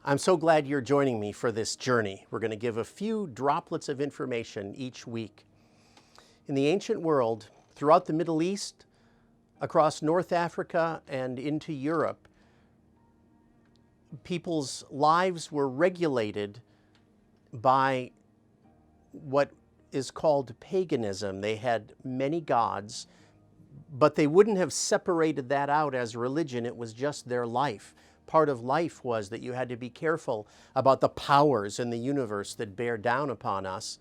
I'm so glad you're joining me for this journey. We're going to give a few droplets of information each week. In the ancient world, throughout the Middle East, across North Africa and into Europe, people's lives were regulated by what is called paganism. They had many gods, but they wouldn't have separated that out as religion. It was just their life. Part of life was that you had to be careful about the powers in the universe that bear down upon us.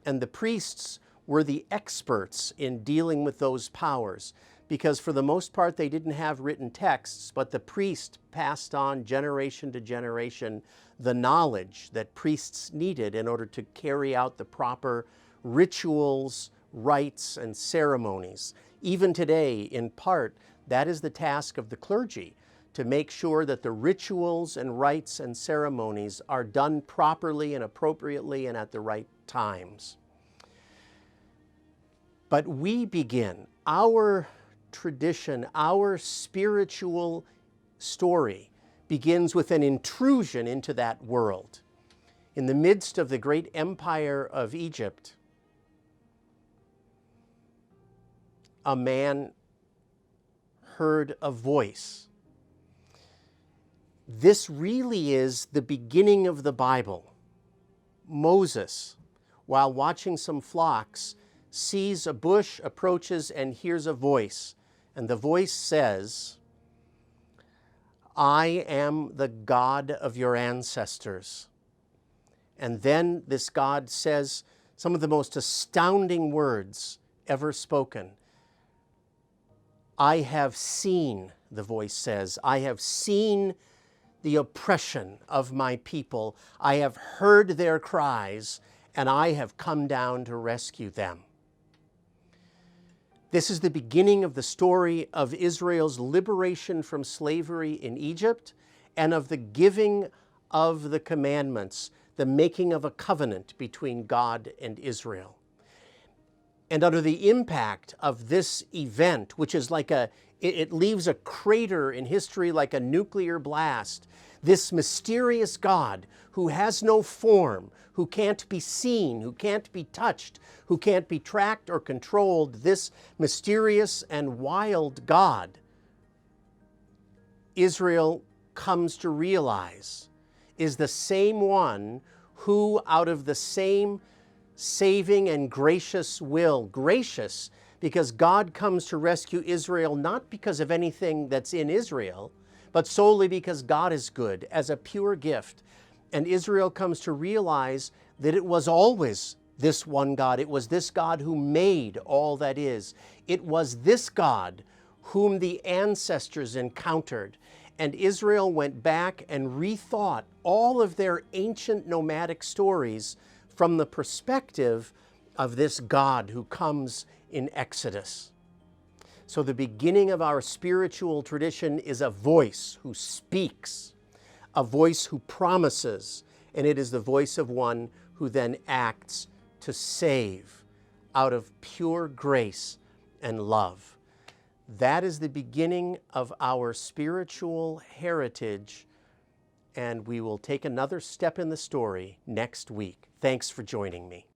And the priests were the experts in dealing with those powers, because for the most part they didn't have written texts, but the priest passed on generation to generation the knowledge that priests needed in order to carry out the proper rituals, rites, and ceremonies. Even today, in part, that is the task of the clergy, to make sure that the rituals and rites and ceremonies are done properly and appropriately and at the right times. But we begin our tradition, our spiritual story begins with an intrusion into that world. In the midst of the great empire of Egypt, a man heard a voice. This really is the beginning of the Bible. Moses, while watching some flocks, sees a bush, approaches, and hears a voice. And the voice says, "I am the God of your ancestors." And then this God says some of the most astounding words ever spoken. "I have seen," the voice says, "I have seen the oppression of my people. I have heard their cries, and I have come down to rescue them." This is the beginning of the story of Israel's liberation from slavery in Egypt and of the giving of the commandments, the making of a covenant between God and Israel. And under the impact of this event, which is like it leaves a crater in history like a nuclear blast, this mysterious God who has no form, who can't be seen, who can't be touched, who can't be tracked or controlled, this mysterious and wild God, Israel comes to realize is the same one who, out of the same saving and gracious will, gracious because God comes to rescue Israel not because of anything that's in Israel, but solely because God is good as a pure gift. And Israel comes to realize that it was always this one God. It was this God who made all that is. It was this God whom the ancestors encountered. And Israel went back and rethought all of their ancient nomadic stories from the perspective of this God who comes in Exodus. So the beginning of our spiritual tradition is a voice who speaks, a voice who promises, and it is the voice of one who then acts to save out of pure grace and love. That is the beginning of our spiritual heritage, and we will take another step in the story next week. Thanks for joining me.